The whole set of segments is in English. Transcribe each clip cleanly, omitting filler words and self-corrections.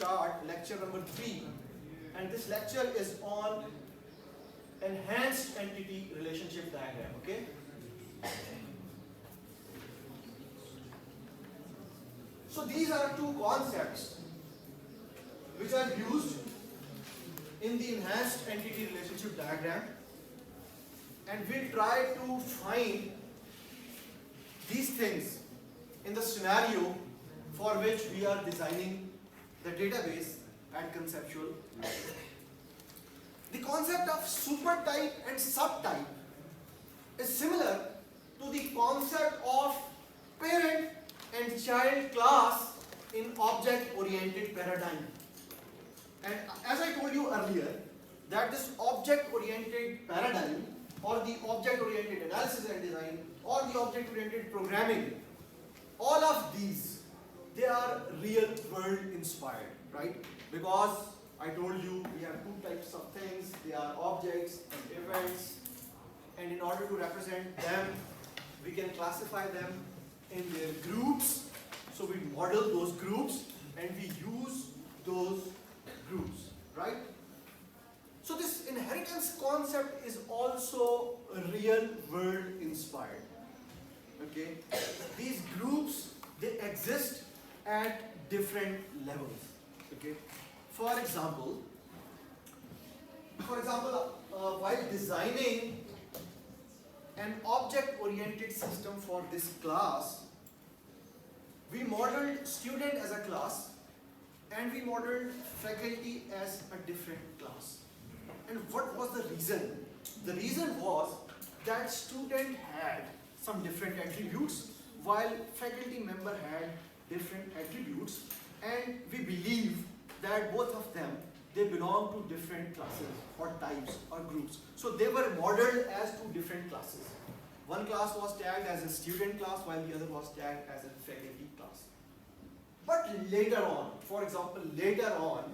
start lecture number 3, and this lecture is on enhanced entity relationship diagram. Okay. So these are two concepts which are used in the enhanced entity relationship diagram, and we try to find these things in the scenario for which we are designing the database at conceptual level. The concept of supertype and subtype is similar to the concept of parent and child class in object-oriented paradigm. And as I told you earlier, that this object-oriented paradigm, or the object-oriented analysis and design, or the object-oriented programming, all of these, they are real-world inspired, right? Because I told you we have two types of things. They are objects and events, and in order to represent them, we can classify them in their groups. So we model those groups and we use those groups, right? So this inheritance concept is also real world inspired. Okay, these groups, they exist at different levels. Okay, for example, while designing an object-oriented system for this class, we modeled student as a class and we modeled faculty as a different class. And what was the reason? The reason was that student had some different attributes while faculty member had different attributes, and we believe that both of them, they belong to different classes or types or groups. So they were modeled as two different classes. One class was tagged as a student class while the other was tagged as a faculty class. But later on, for example, later on,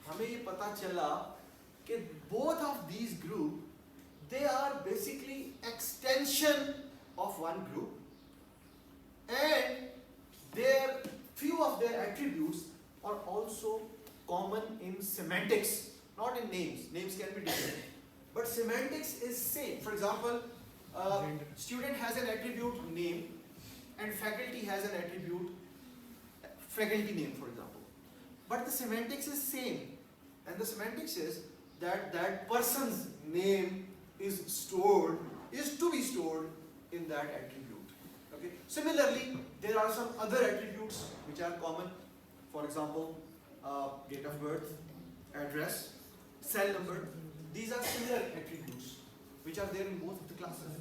हमें ये पता चला कि both of these groups, they are basically extension of one group, and few of their attributes are also common in semantics, not in names. Names can be different, but semantics is same. For example, student has an attribute name, and faculty has an attribute faculty name, for example. But the semantics is same, and the semantics is that that person's name is to be stored in that attribute. Okay. Similarly, there are some other attributes which are common. For example, date of birth, address, cell number. These are similar attributes which are there in both of the classes,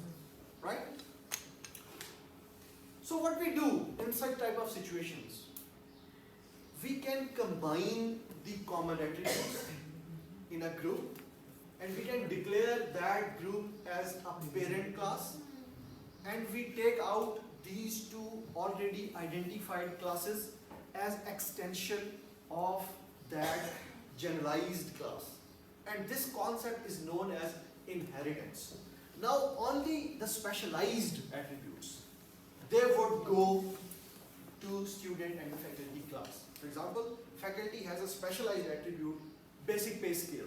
right? So what we do in such type of situations, we can combine the common attributes in a group, and we can declare that group as a parent class, and we take out these two already identified classes as extension of that generalized class. And this concept is known as inheritance. Now only the specialized attributes, they would go to student and faculty class. For example, faculty has a specialized attribute, basic pay scale.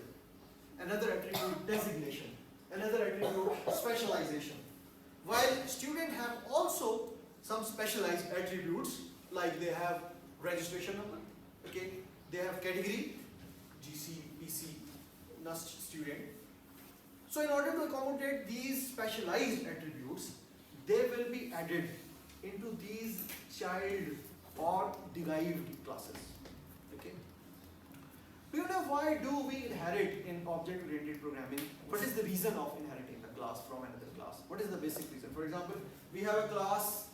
Another attribute, designation. Another attribute, specialization. While students have also some specialized attributes, like they have registration number, okay, they have category, GC, PC, NUST student. So in order to accommodate these specialized attributes, they will be added into these child or derived classes. Okay. Do you know why do we inherit in object-oriented programming? What is the reason of inheriting the class from another class? What is the basic reason? For example, we have a class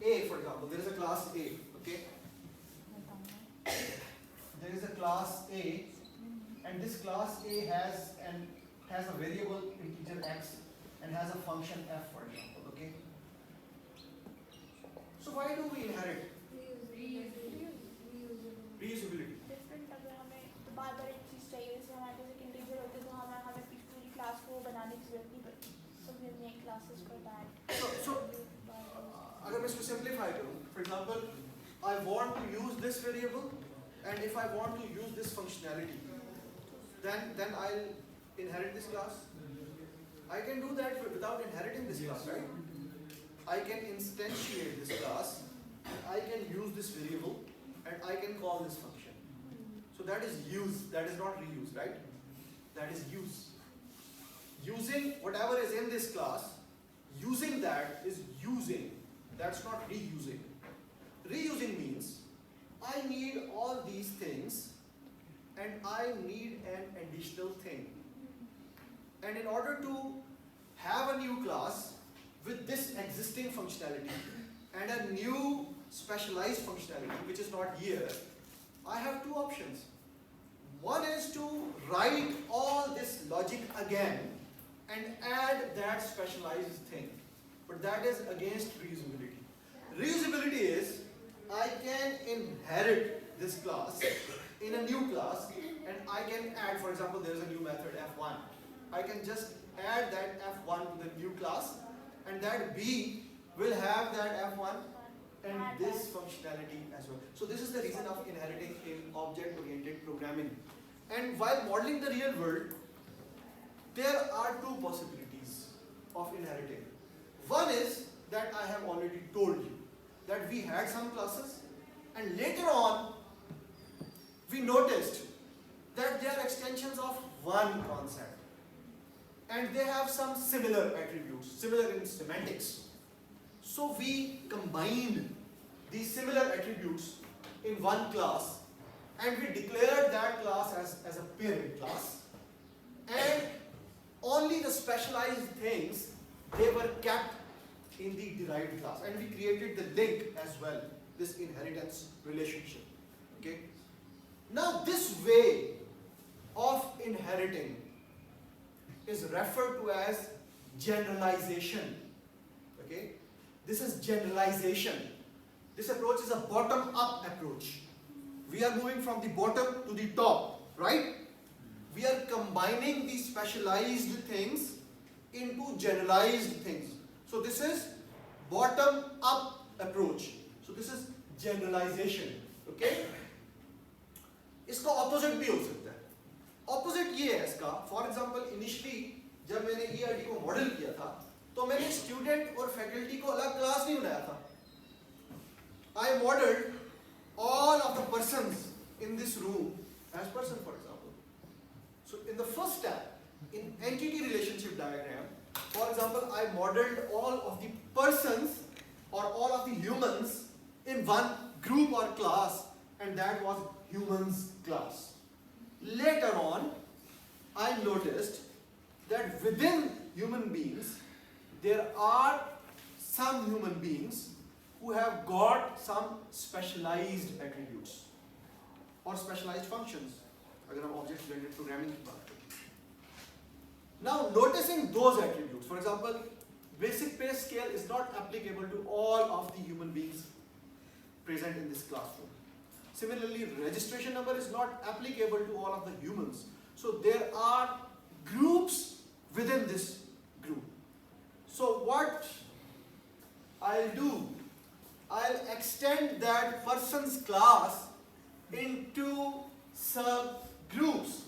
A, for example. There is a class A, okay? There is a class A, and this class A has a variable integer x and has a function f, for example, okay? So why do we inherit? Reusability. Different अगर हमें बार-बार एक चीज चाहिए, जैसे हमारे पास एक integer होता है तो हमें पूरी क्लास को बनाने की जरूरत नहीं पड़ती. So we make classes for that. So अगर मैं इसको simplify करूँ, for example, I want to use this variable And if I want to use this functionality, then I'll inherit this class. I can do that without inheriting this class, right? I can instantiate this class, I can use this variable, and I can call this function. So that is use, that is not reuse, right? That is use. Using whatever is in this class, using that is using. That's not reusing. Reusing means I need all these things and I need an additional thing. And in order to have a new class with this existing functionality and a new specialized functionality which is not here, I have two options. One is to write all this logic again and add that specialized thing. But that is against reusability. Reusability is I can inherit this class in a new class and I can add, for example, there is a new method f1. I can just add that f1 to the new class and that b will have that f1 and this functionality as well. So this is the reason of inheriting in object-oriented programming. And while modeling the real world, there are two possibilities of inheriting. One is that I have already told you that we had some classes and later on we noticed that they are extensions of one concept and they have some similar attributes, similar in semantics. So we combined these similar attributes in one class and we declared that class as a parent class, and only the specialized things, they were kept in the derived class, and we created the link as well, this inheritance relationship. Okay. Now this way of inheriting is referred to as generalization. Okay. This is generalization. This approach is a bottom-up approach. We are moving from the bottom to the top, right? We are combining the specialized things into generalized things. So this is bottom-up approach. So this is generalization. Okay? इसका opposite भी हो सकता है. Opposite ये है इसका. For example, initially जब मैंने ERD को मॉडल किया था, तो मैंने स्टूडेंट और फैकल्टी को अलग क्लास नहीं बनाया था. I modeled all of the persons in this room as person, for example. So in the first step, in entity relationship diagram, for example, I modeled all of the persons or all of the humans in one group or class, and that was humans class. Later on, I noticed that within human beings, there are some human beings who have got some specialized attributes or specialized functions. अगर हम object-oriented programming की बात करें. Now, noticing those attributes, for example, basic pay scale is not applicable to all of the human beings present in this classroom. Similarly, registration number is not applicable to all of the humans. So there are groups within this group. So what I'll do, I'll extend that person's class into subgroups,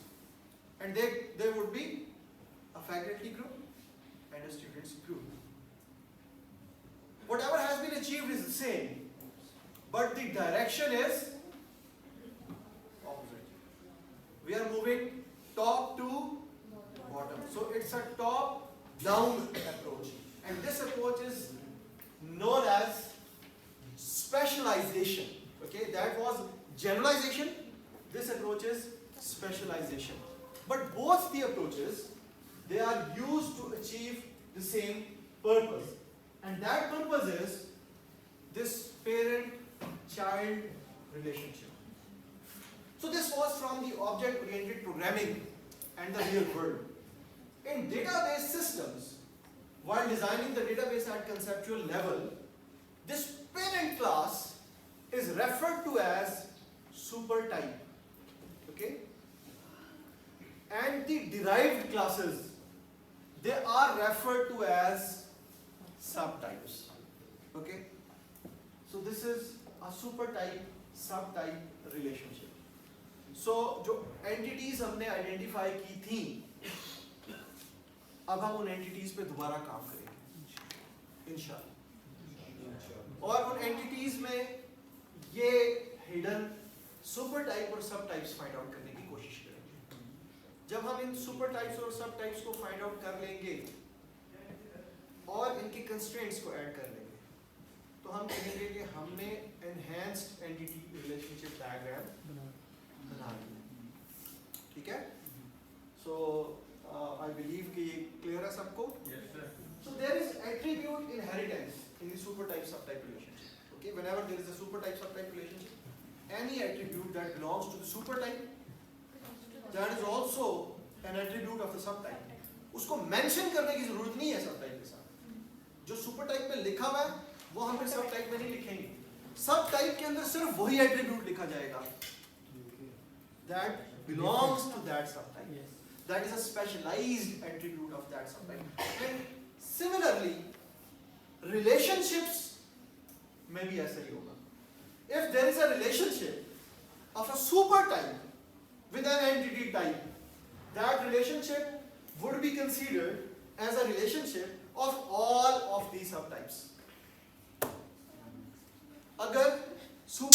and there would be a faculty group and a students group. Whatever has been achieved is the same, but the direction is opposite. We are moving top to bottom. So it's a top-down approach, and this approach is known as specialization. Okay, that was generalization. This approach is specialization. But both the approaches, they are used to achieve the same purpose, and that purpose is this parent-child relationship. So this was from the object-oriented programming and the real world. In database systems, while designing the database at conceptual level, this parent class is referred to as supertype. Okay? And the derived classes, they are referred to as subtypes. Okay? So this is a supertype subtype relationship. सो जो entities हमने identify की थी, अब हम उन entities पे दोबारा काम करेंगे इंशाल्लाह। और उन एंटिटीज में ये हिडन सुपर टाइप और सब टाइप्स फाइंड आउट करने की कोशिश करेंगे। जब हम इन सुपर टाइप्स और सब टाइप्स को फाइंड आउट कर लेंगे और इनके कंस्ट्रेंट्स को ऐड कर लेंगे, तो हम कहेंगे कि हमने एनहांस्ड एंटिटी रिलेशनशिप डायग्राम बना लिया। ठीक है? सो आई बिलीव कि ये क्लियर है सबको? So there is attribute inheritance in the supertype subtype relationship. Okay, whenever there is a supertype subtype relationship, any attribute that belongs to the supertype, that is also an attribute of the subtype. उसको mention करने की जरूरत नहीं है subtype के साथ। जो supertype में लिखा हुआ है वो हम फिर subtype में नहीं लिखेंगे। Subtype के अंदर सिर्फ वही attribute लिखा जाएगा that belongs to that subtype. That is a specialized attribute of that subtype. And similarly, relationships में भी ऐसा ही होगा। If there is a relationship of a supertype with an entity type, that relationship would be considered as a relationship of all of these subtypes. अगर